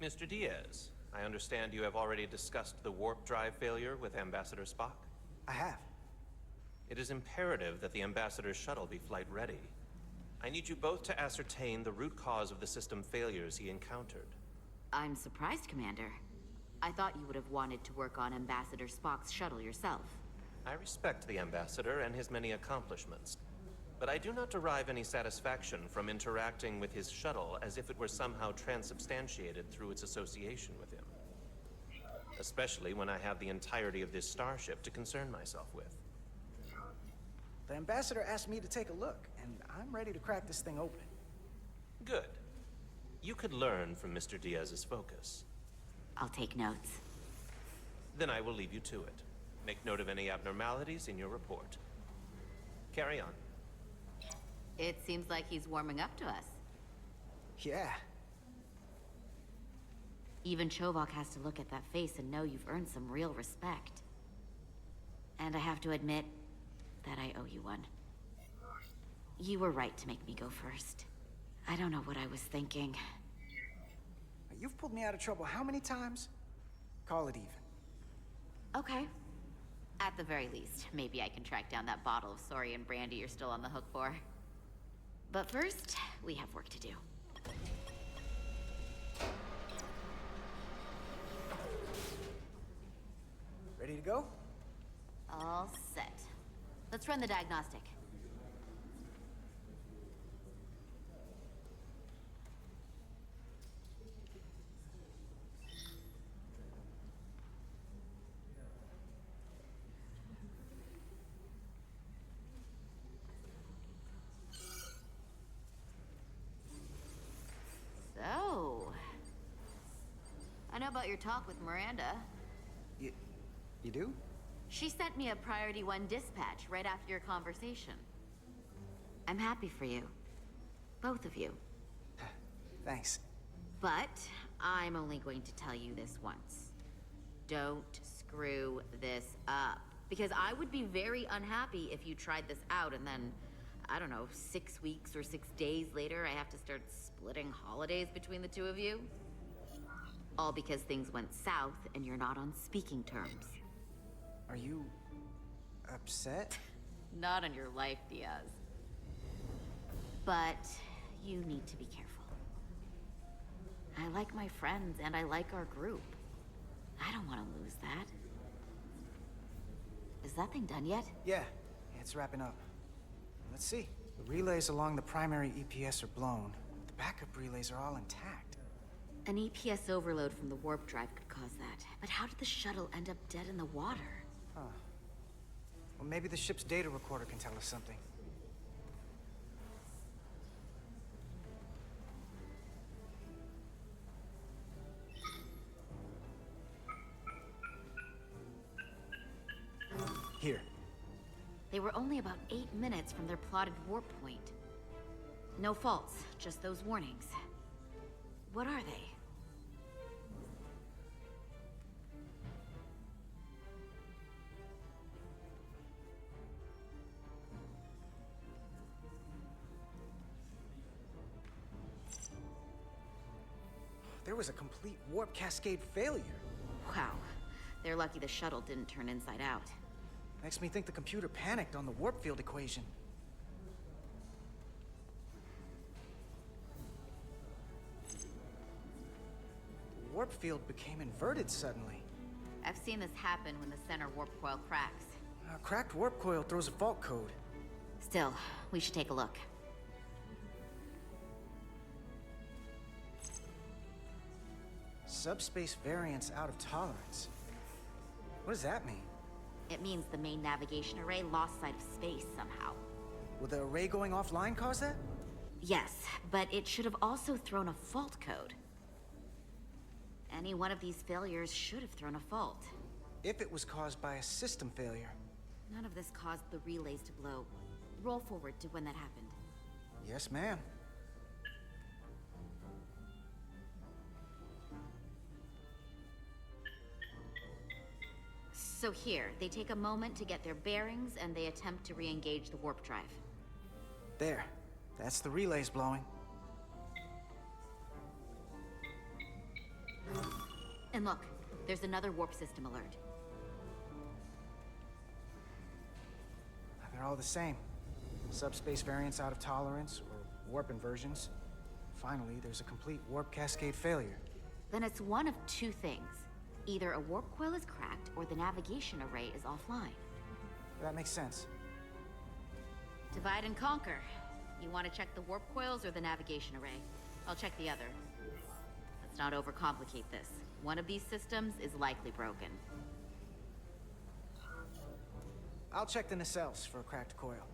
Mr. Diaz, I understand you have already discussed the warp drive failure with Ambassador Spock? I have. It is imperative that the Ambassador's shuttle be flight ready. I need you both to ascertain the root cause of the system failures he encountered. I'm surprised, Commander. I thought you would have wanted to work on Ambassador Spock's shuttle yourself. I respect the Ambassador and his many accomplishments, but I do not derive any satisfaction from interacting with his shuttle as if it were somehow transubstantiated through its association with him. Especially when I have the entirety of this starship to concern myself with. The Ambassador asked me to take a look, and I'm ready to crack this thing open. Good. You could learn from Mr. Diaz's focus. I'll take notes. Then I will leave you to it. Make note of any abnormalities in your report. Carry on. It seems like he's warming up to us. Yeah. Even Chovok has to look at that face and know you've earned some real respect. And I have to admit that I owe you one. You were right to make me go first. I don't know what I was thinking. You've pulled me out of trouble how many times? Call it even. Okay. At the very least, maybe I can track down that bottle of Saurian brandy you're still on the hook for. But first, we have work to do. Ready to go? All set. Let's run the diagnostic. So, I know about your talk with Miranda. You do? She sent me a Priority 1 dispatch right after your conversation. I'm happy for you. Both of you. Thanks. But I'm only going to tell you this once. Don't screw this up. Because I would be very unhappy if you tried this out and then, I don't know, 6 weeks or 6 days later, I have to start splitting holidays between the two of you. All because things went south and you're not on speaking terms. Are you upset? Not on your life, Diaz. But you need to be careful. I like my friends and I like our group. I don't want to lose that. Is that thing done yet? Yeah, it's wrapping up. Let's see. The relays along the primary EPS are blown. The backup relays are all intact. An EPS overload from the warp drive could cause that. But how did the shuttle end up dead in the water? Huh. Well, maybe the ship's data recorder can tell us something. Here. They were only about 8 minutes from their plotted warp point. No faults, just those warnings. What are they? There was a complete warp cascade failure. Wow. They're lucky the shuttle didn't turn inside out. Makes me think the computer panicked on the warp field equation. The warp field became inverted suddenly. I've seen this happen when the center warp coil cracks. A cracked warp coil throws a fault code. Still, we should take a look. Subspace variance out of tolerance. What does that mean? It means the main navigation array lost sight of space somehow. Will the array going offline cause that? Yes, but it should have also thrown a fault code. Any one of these failures should have thrown a fault. If it was caused by a system failure. None of this caused the relays to blow. Roll forward to when that happened. Yes, ma'am. So here, they take a moment to get their bearings and they attempt to re-engage the warp drive. There. That's the relays blowing. And look, there's another warp system alert. They're all the same. Subspace variants out of tolerance, or warp inversions. Finally, there's a complete warp cascade failure. Then it's one of two things. Either a warp coil is cracked, or the navigation array is offline. That makes sense. Divide and conquer. You want to check the warp coils or the navigation array? I'll check the other. Let's not overcomplicate this. One of these systems is likely broken. I'll check the nacelles for a cracked coil.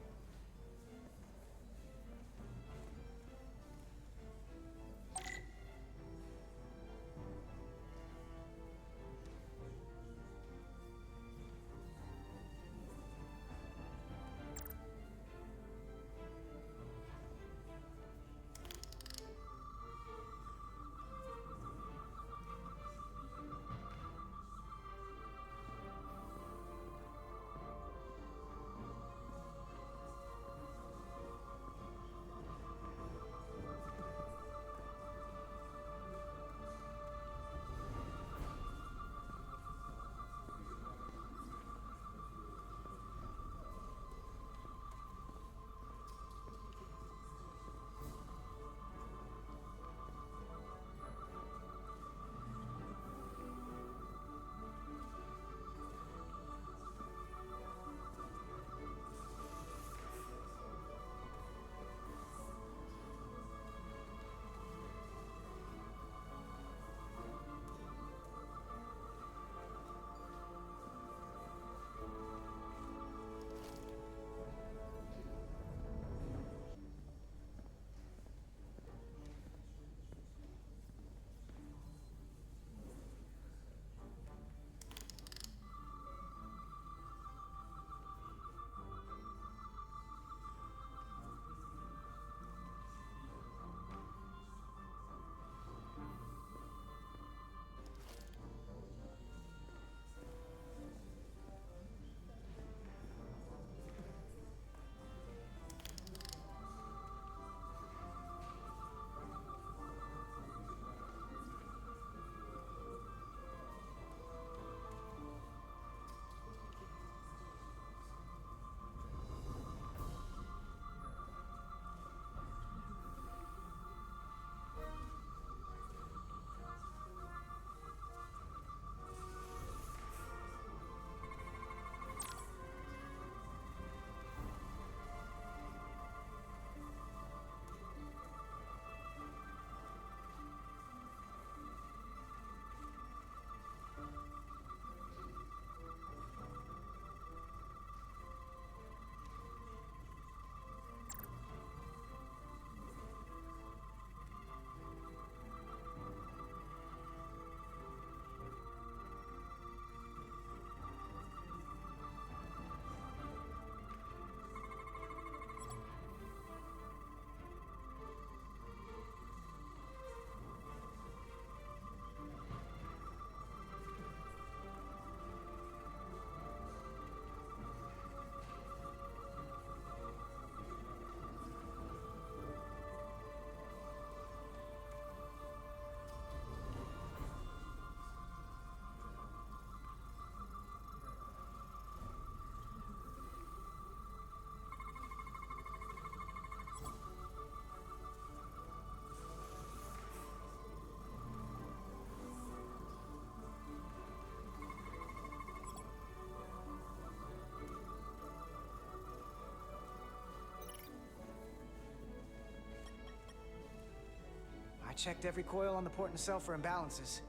Checked every coil on the port nacelle for imbalances.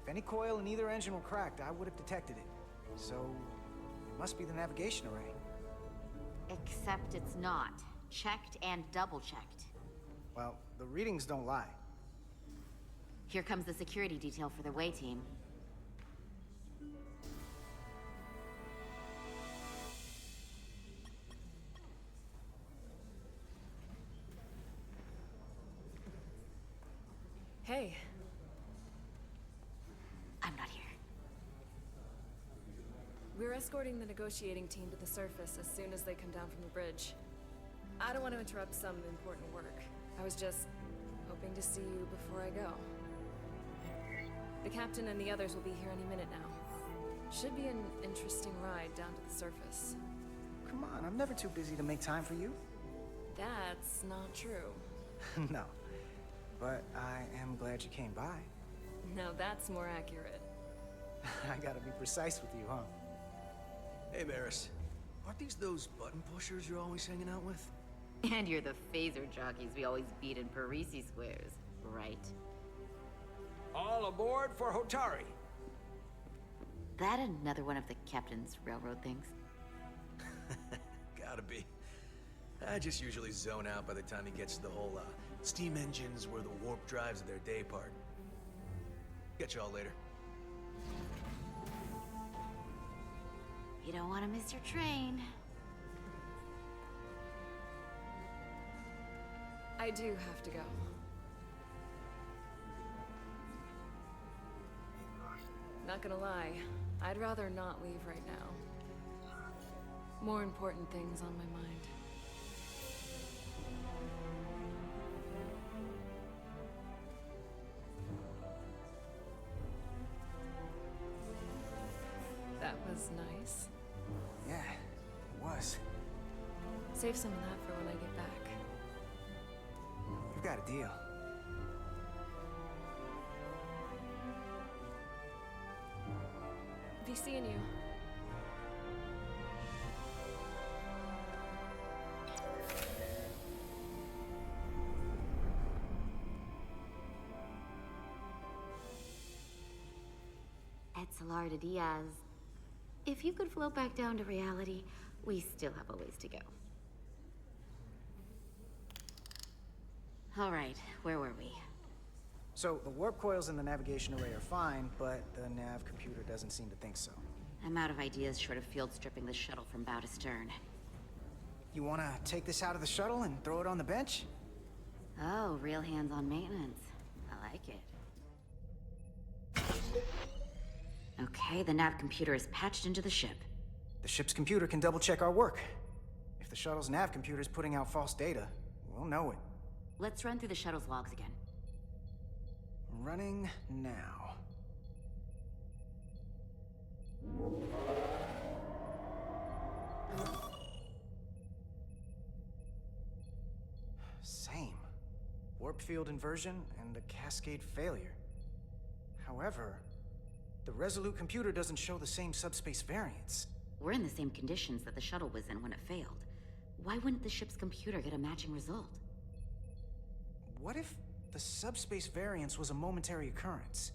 If any coil in either engine were cracked, I would have detected it. So, it must be the navigation array. Except it's not. Checked and double-checked. Well, the readings don't lie. Here comes the security detail for the way team. Hey. I'm not here. We're escorting the negotiating team to the surface as soon as they come down from the bridge. I don't want to interrupt some important work. I was just hoping to see you before I go. The captain and the others will be here any minute now. Should be an interesting ride down to the surface. Come on, I'm never too busy to make time for you. That's not true. No. But I am glad you came by. No, that's more accurate. I gotta be precise with you, huh? Hey, Maris. Aren't these those button pushers you're always hanging out with? And you're the phaser jockeys we always beat in Parisi squares, right? All aboard for Hotari. That another one of the captain's railroad things? Gotta be. I just usually zone out by the time he gets to the whole, steam engines were the warp drives of their day part. Catch y'all later. You don't want to miss your train. I do have to go. Not gonna lie, I'd rather not leave right now. More important things on my mind. That was nice. Yeah, it was. Save some of that for when I get back. We've got a deal. Be seeing you. Etzelarda Diaz. If you could float back down to reality, we still have a ways to go. All right, where were we? So, the warp coils in the navigation array are fine, but the nav computer doesn't seem to think so. I'm out of ideas short of field stripping the shuttle from bow to stern. You wanna take this out of the shuttle and throw it on the bench? Oh, real hands-on maintenance. I like it. Okay, the nav computer is patched into the ship. The ship's computer can double-check our work. If the shuttle's nav computer is putting out false data, we'll know it. Let's run through the shuttle's logs again. Running now. Same. Warp field inversion and a cascade failure. However, the Resolute computer doesn't show the same subspace variance. We're in the same conditions that the shuttle was in when it failed. Why wouldn't the ship's computer get a matching result? What if the subspace variance was a momentary occurrence?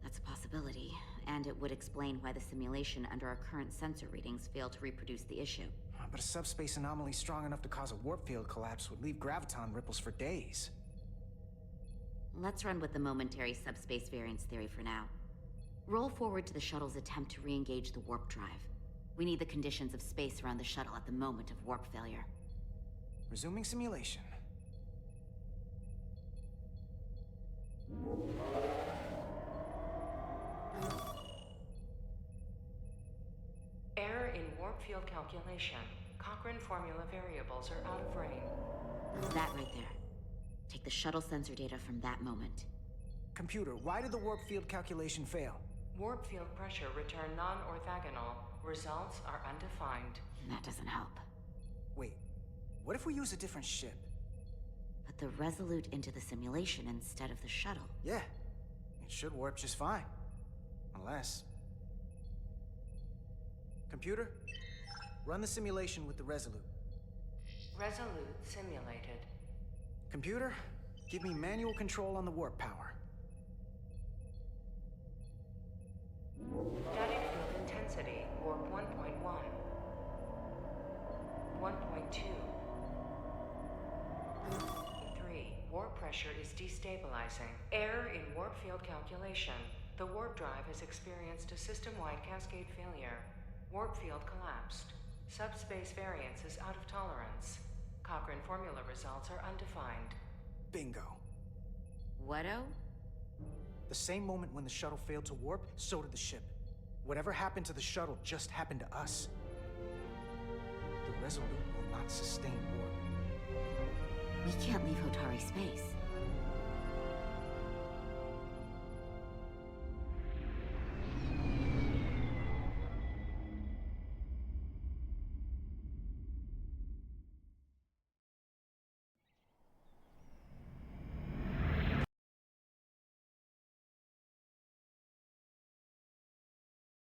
That's a possibility, and it would explain why the simulation under our current sensor readings failed to reproduce the issue. But a subspace anomaly strong enough to cause a warp field collapse would leave graviton ripples for days. Let's run with the momentary subspace variance theory for now. Roll forward to the shuttle's attempt to re-engage the warp drive. We need the conditions of space around the shuttle at the moment of warp failure. Resuming simulation. Error in warp field calculation. Cochrane formula variables are out of range. That right there. Take the shuttle sensor data from that moment. Computer, why did the warp field calculation fail? Warp field pressure returned non-orthogonal. Results are undefined. That doesn't help. Wait, what if we use a different ship? Put the Resolute into the simulation instead of the shuttle. Yeah, it should warp just fine. Unless... Computer, run the simulation with the Resolute. Resolute simulated. Computer, give me manual control on the warp power. Static field intensity, warp 1.1. 1.2. 3. Warp pressure is destabilizing. Error in warp field calculation. The warp drive has experienced a system-wide cascade failure. Warp field collapsed. Subspace variance is out of tolerance. Cochrane formula results are undefined. Bingo. What-o? The same moment when the shuttle failed to warp, so did the ship. Whatever happened to the shuttle just happened to us. The Resolute will not sustain warp. We can't leave Hotari space.